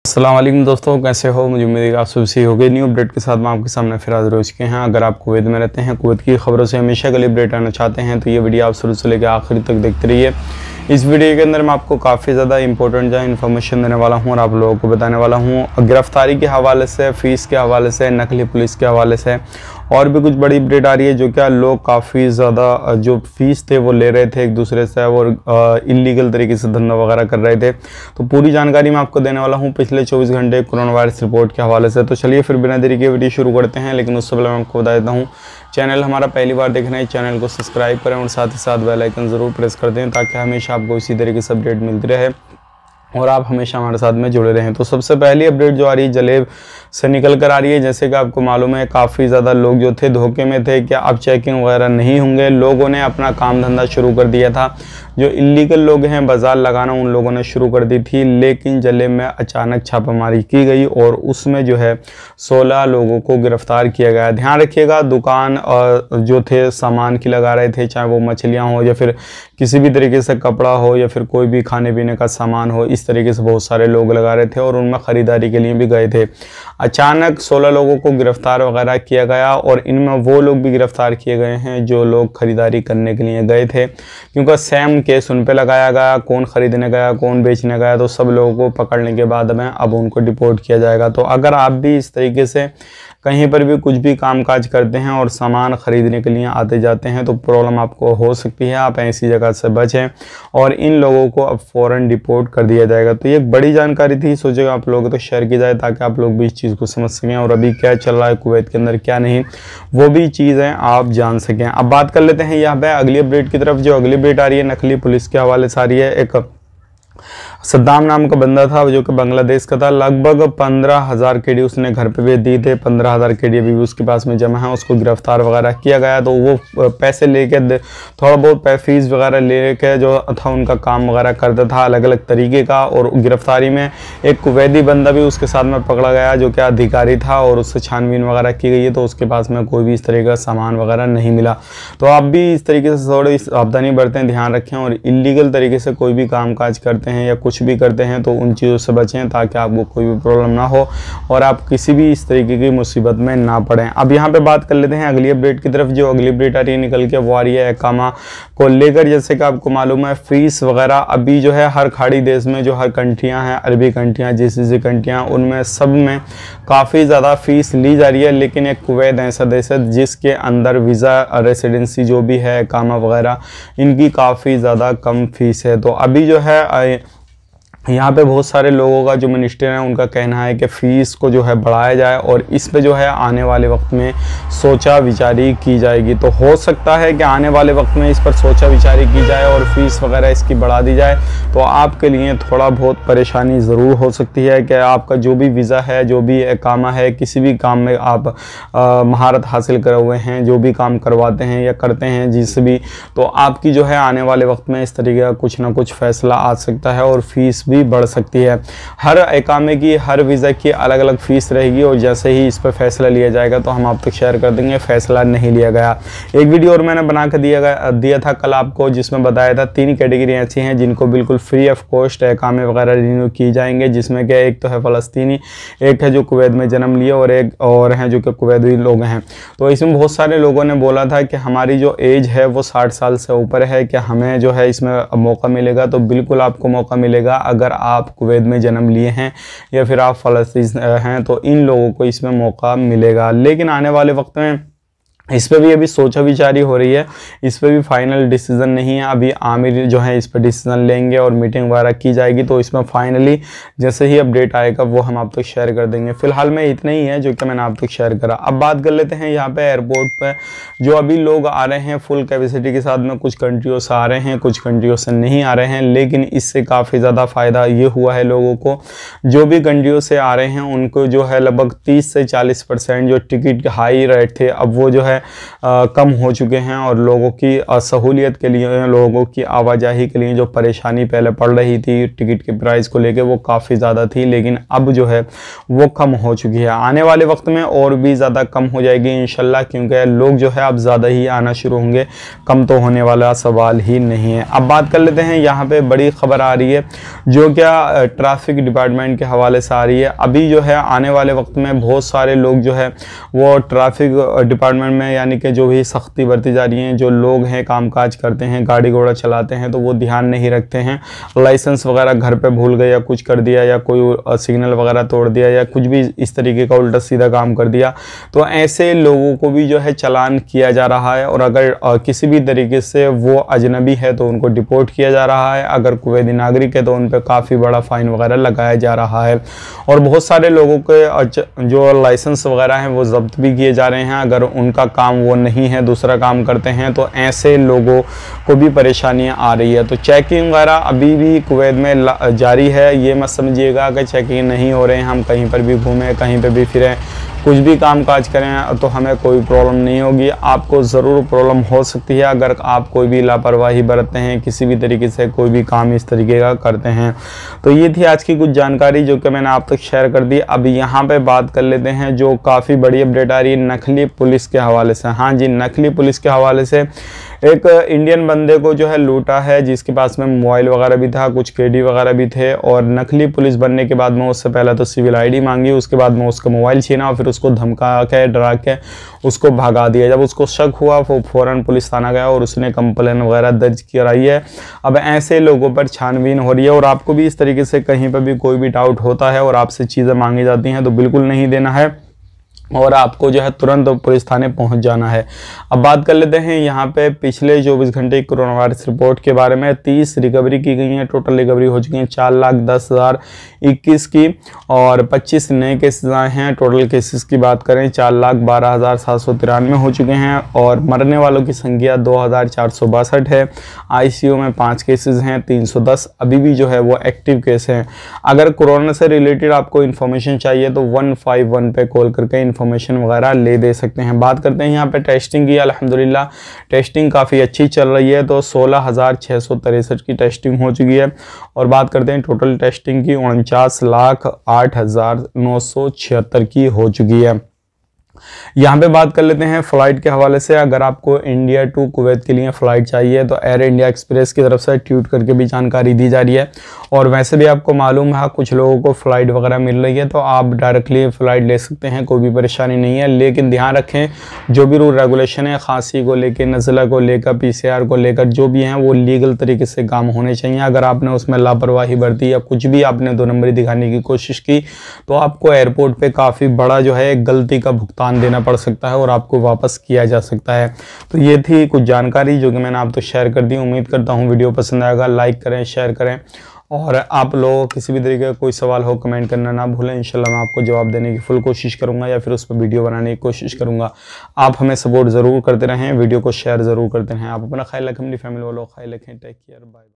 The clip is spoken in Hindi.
अस्सलाम वालेकुम दोस्तों, कैसे हो? मुझे उम्मीद है आप सब सही हो गए। न्यू अपडेट के साथ मैं आपके सामने फिर हाजिर हो चुके हैं। अगर आप कुवैत में रहते हैं, कुवैत की खबरों से हमेशा के लिए अपडेट आना चाहते हैं तो ये वीडियो आप शुरू से लेकर आखिर तक देखते रहिए। इस वीडियो के अंदर मैं आपको काफ़ी ज़्यादा इंपॉर्टेंट जो इन्फॉर्मेशन देने वाला हूँ और आप लोगों को बताने वाला हूँ गिरफ्तारी के हवाले से, फ़ीस के हवाले से, नकली पुलिस के हवाले से और भी कुछ बड़ी अपडेट आ रही है। जो क्या लोग काफ़ी ज़्यादा जो फ़ीस थे वो ले रहे थे एक दूसरे से और इलीगल तरीके से धंधा वगैरह कर रहे थे, तो पूरी जानकारी मैं आपको देने वाला हूँ पिछले 24 घंटे कोरोना वायरस रिपोर्ट के हवाले से। तो चलिए फिर बिना देरी के वीडियो शुरू करते हैं, लेकिन उससे पहले मैं आपको बता देता हूँ चैनल हमारा पहली बार देख रहे हैं, चैनल को सब्सक्राइब करें और साथ ही साथ बेल आइकन ज़रूर प्रेस कर दें ताकि हमेशा आपको इसी तरीके से अपडेट मिलती रहे और आप हमेशा हमारे साथ में जुड़े रहें। तो सबसे पहली अपडेट जो आ रही है जलेब से निकल कर आ रही है। जैसे कि आपको मालूम है काफ़ी ज़्यादा लोग जो थे धोखे में थे कि अब चेकिंग वगैरह नहीं होंगे। लोगों ने अपना काम धंधा शुरू कर दिया था, जो इलीगल लोग हैं बाज़ार लगाना उन लोगों ने शुरू कर दी थी, लेकिन जलेब में अचानक छापामारी की गई और उसमें जो है 16 लोगों को गिरफ्तार किया गया। ध्यान रखिएगा, दुकान जो थे सामान की लगा रहे थे, चाहे वो मछलियाँ हो या फिर किसी भी तरीके से कपड़ा हो या फिर कोई भी खाने पीने का सामान हो, इस तरीके से बहुत सारे लोग लगा रहे थे और उनमें ख़रीदारी के लिए भी गए थे। अचानक 16 लोगों को गिरफ्तार वगैरह किया गया और इनमें वो लोग भी गिरफ्तार किए गए हैं जो लोग ख़रीदारी करने के लिए गए थे, क्योंकि सेम केस उन पे लगाया गया। कौन ख़रीदने गया, कौन बेचने गया, तो सब लोगों को पकड़ने के बाद में अब उनको डिपोर्ट किया जाएगा। तो अगर आप भी इस तरीके से कहीं पर भी कुछ भी कामकाज करते हैं और सामान ख़रीदने के लिए आते जाते हैं तो प्रॉब्लम आपको हो सकती है। आप ऐसी जगह से बचें और इन लोगों को अब फ़ौरन डिपोर्ट कर दिया जाएगा। तो ये एक बड़ी जानकारी थी, सोचेगा आप लोगों तो शेयर की जाए ताकि आप लोग भी इस चीज़ को समझ सकें और अभी क्या चल रहा है कुवैत के अंदर क्या नहीं, वो भी चीज़ें आप जान सकें। अब बात कर लेते हैं यहाँ पर अगली अपडेट की तरफ। जो अगली अपडेट आ रही है नकली पुलिस के हवाले से आ रही है। एक सद्दाम नाम का बंदा था जो कि बांग्लादेश का था। लगभग 15,000 केडी उसने घर पे भेज दिए थे। 15,000 केडी अभी भी उसके पास में जमा है। उसको गिरफ्तार वगैरह किया गया, तो वो पैसे लेके थोड़ा बहुत फीस वगैरह लेके जो था उनका काम वगैरह करता था अलग अलग तरीके का। और गिरफ्तारी में एक कुवैती बंदा भी उसके साथ में पकड़ा गया जो कि अधिकारी था और उससे छानबीन वगैरह की गई है, तो उसके पास में कोई भी इस तरीके का सामान वगैरह नहीं मिला। तो आप भी इस तरीके से थोड़ी सावधानी बरतें, ध्यान रखें और इलीगल तरीके से कोई भी कामकाज करते हैं या कुछ भी करते हैं तो उन चीज़ों से बचें ताकि आपको कोई भी प्रॉब्लम ना हो और आप किसी भी इस तरीके की मुसीबत में ना पड़ें। अब यहाँ पे बात कर लेते हैं अगली अपडेट की तरफ। जो अगली अपडेट आ रही है निकल के वो आ रही है इकामा को लेकर। जैसे कि आपको मालूम है फ़ीस वगैरह अभी जो है हर खाड़ी देश में जो हर कंट्रियाँ हैं, अरबी कंट्रियाँ, जीसीसी कंट्रियाँ, उनमें सब में काफ़ी ज़्यादा फ़ीस ली जा रही है। लेकिन एक कुवैत ऐसा देश है जिसके अंदर वीज़ा रेसिडेंसी जो भी है, इकामा वगैरह, इनकी काफ़ी ज़्यादा कम फ़ीस है। तो अभी जो है यहाँ पे बहुत सारे लोगों का जो मिनिस्टर हैं उनका कहना है कि फ़ीस को जो है बढ़ाया जाए और इस पे जो है आने वाले वक्त में सोचा विचारी की जाएगी। तो हो सकता है कि आने वाले वक्त में इस पर सोचा विचारी की जाए और फ़ीस वगैरह इसकी बढ़ा दी जाए, तो आपके लिए थोड़ा बहुत परेशानी ज़रूर हो सकती है कि आपका जो भी वीज़ा है, जो भी इकामा है, किसी भी काम में आप महारत हासिल करे हुए हैं, जो भी काम करवाते हैं या करते हैं जिससे भी, तो आपकी जो है आने वाले वक्त में इस तरीके का कुछ ना कुछ फ़ैसला आ सकता है और फ़ीस भी बढ़ सकती है। हर इकामे की, हर वीज़ा की अलग अलग फ़ीस रहेगी और जैसे ही इस पर फैसला लिया जाएगा तो हम आप तक शेयर कर देंगे। फैसला नहीं लिया गया। एक वीडियो और मैंने बना कर दिया था कल आपको, जिसमें बताया था 3 कैटेगरी ऐसी हैं जिनको बिल्कुल फ्री ऑफ कॉस्ट इकामे वगैरह रिन्यू की जाएंगे, जिसमें कि एक तो है फ़लस्तीनी, एक है जो कुवैत में जन्म लिए और एक और हैं जो कि कुवैती लोग हैं। तो इसमें बहुत सारे लोगों ने बोला था कि हमारी जो एज है वो 60 साल से ऊपर है, कि हमें जो है इसमें मौका मिलेगा। तो बिल्कुल आपको मौका मिलेगा अगर आप कुवैत में जन्म लिए हैं या फिर आप फ़लस्तीन हैं, तो इन लोगों को इसमें मौका मिलेगा। लेकिन आने वाले वक्त में इस पर भी अभी सोचा विचारी हो रही है, इस पर भी फाइनल डिसीज़न नहीं है। अभी आमिर जो है इस पर डिसीज़न लेंगे और मीटिंग वगैरह की जाएगी, तो इसमें फाइनली जैसे ही अपडेट आएगा वो हम आप तक शेयर कर देंगे। फिलहाल में इतना ही है जो कि मैंने आप तक शेयर करा। अब बात कर लेते हैं यहाँ पे एयरपोर्ट पे जो अभी लोग आ रहे हैं फुल कैपेसिटी के साथ में। कुछ कंट्रियों से आ रहे हैं, कुछ कंट्रियों से नहीं आ रहे हैं, लेकिन इससे काफ़ी ज़्यादा फ़ायदा ये हुआ है लोगों को। जो भी कंट्रियों से आ रहे हैं उनको जो है लगभग 30 से 40% जो टिकट हाई रेट थे, अब वो जो है कम हो चुके हैं और लोगों की सहूलियत के लिए, लोगों की आवाजाही के लिए जो परेशानी पहले पड़ रही थी टिकट के प्राइस को लेके वो काफ़ी ज़्यादा थी, लेकिन अब जो है वो कम हो चुकी है। आने वाले वक्त में और भी ज़्यादा कम हो जाएगी इंशाल्लाह, क्योंकि लोग जो है अब ज़्यादा ही आना शुरू होंगे, कम तो होने वाला सवाल ही नहीं है। अब बात कर लेते हैं, यहाँ पे बड़ी खबर आ रही है जो क्या ट्रैफिक डिपार्टमेंट के हवाले से आ रही है। अभी जो है आने वाले वक्त में बहुत सारे लोग जो है वो ट्रैफिक डिपार्टमेंट में यानी कि जो भी सख्ती बरती जा रही है, जो लोग हैं कामकाज करते हैं, गाड़ी घोड़ा चलाते हैं, तो वो ध्यान नहीं रखते हैं, लाइसेंस वगैरह घर पे भूल गए या कुछ कर दिया या कोई सिग्नल वगैरह तोड़ दिया या कुछ भी इस तरीके का उल्टा सीधा काम कर दिया, तो ऐसे लोगों को भी जो है चालान किया जा रहा है। और अगर किसी भी तरीके से वो अजनबी है तो उनको डिपोर्ट किया जा रहा है, अगर कुवैती नागरिक है तो उन पर काफ़ी बड़ा फ़ाइन वगैरह लगाया जा रहा है। और बहुत सारे लोगों के जो लाइसेंस वगैरह हैं वो जब्त भी किए जा रहे हैं, अगर उनका काम वो नहीं है दूसरा काम करते हैं, तो ऐसे लोगों को भी परेशानियां आ रही है। तो चेकिंग वगैरह अभी भी कुवैत में जारी है, ये मत समझिएगा कि चेकिंग नहीं हो रहे हैं, हम कहीं पर भी घूमें, कहीं पर भी फिरें, कुछ भी काम काज करें तो हमें कोई प्रॉब्लम नहीं होगी। आपको ज़रूर प्रॉब्लम हो सकती है अगर आप कोई भी लापरवाही बरतते हैं, किसी भी तरीके से कोई भी काम इस तरीके का करते हैं। तो ये थी आज की कुछ जानकारी जो कि मैंने आप तक शेयर कर दी। अब यहाँ पे बात कर लेते हैं जो काफ़ी बड़ी अपडेट आ रही है नकली पुलिस के हवाले से। हाँ जी, नकली पुलिस के हवाले से एक इंडियन बंदे को जो है लूटा है, जिसके पास में मोबाइल वगैरह भी था, कुछ केडी वगैरह भी थे, और नकली पुलिस बनने के बाद में उससे पहले तो सिविल आईडी मांगी, उसके बाद में उसका मोबाइल छीना और फिर उसको धमका के डरा के उसको भगा दिया। जब उसको शक हुआ वो फ़ौरन पुलिस थाना गया और उसने कंप्लेन वगैरह दर्ज कराई है। अब ऐसे लोगों पर छानबीन हो रही है और आपको भी इस तरीके से कहीं पर भी कोई भी डाउट होता है और आपसे चीज़ें मांगी जाती हैं तो बिल्कुल नहीं देना है और आपको जो है तुरंत पुलिस थाने पहुंच जाना है। अब बात कर लेते हैं यहाँ पे पिछले 24 घंटे की कोरोना वायरस रिपोर्ट के बारे में। 30 रिकवरी की गई है, टोटल रिकवरी हो चुकी है 4,10,021 की और 25 नए केसेस आए हैं। टोटल केसेस की बात करें 4,12,793 हो चुके हैं और मरने वालों की संख्या 2,462 है। ICU में 5 केसेस हैं, 310 अभी भी जो है वो एक्टिव केस हैं। अगर कोरोना से रिलेटेड आपको इन्फॉर्मेशन चाहिए तो 151 पे कॉल करके इन्फॉर्मेशन वगैरह ले दे सकते हैं। बात करते हैं यहाँ पे टेस्टिंग की। अल्हम्दुलिल्लाह टेस्टिंग काफ़ी अच्छी चल रही है, तो 16,663 की टेस्टिंग हो चुकी है। और बात करते हैं टोटल टेस्टिंग की 49,08,976 की हो चुकी है। यहाँ पे बात कर लेते हैं फ़्लाइट के हवाले से। अगर आपको इंडिया टू कुवैत के लिए फ़्लाइट चाहिए तो एयर इंडिया एक्सप्रेस की तरफ से ट्वीट करके भी जानकारी दी जा रही है। और वैसे भी आपको मालूम है कुछ लोगों को फ़्लाइट वगैरह मिल रही है तो आप डायरेक्टली फ़्लाइट ले सकते हैं, कोई भी परेशानी नहीं है। लेकिन ध्यान रखें जो भी रूल रेगुलेशन है खांसी को लेकर, नज़ला को लेकर, PCR को लेकर जो भी हैं वो लीगल तरीके से काम होने चाहिए। अगर आपने उसमें लापरवाही बरती या कुछ भी आपने 2 नंबरी दिखाने की कोशिश की तो आपको एयरपोर्ट पर काफ़ी बड़ा जो है गलती का भुगतान देना पड़ सकता है और आपको वापस किया जा सकता है। तो ये थी कुछ जानकारी जो कि मैंने आप तो शेयर कर दी। उम्मीद करता हूँ वीडियो पसंद आएगा, लाइक करें, शेयर करें और आप लोगों किसी भी तरीके का कोई सवाल हो कमेंट करना ना भूलें। इंशाल्लाह मैं आपको जवाब देने की फुल कोशिश करूंगा या फिर उस पर वीडियो बनाने की कोशिश करूंगा। आप हमें सपोर्ट ज़रूर करते रहें, वीडियो को शेयर ज़रूर करते रहें। आप अपना ख्याल रखें, अपनी फैमिली वालों का ख्याल रखें। Take care, bye.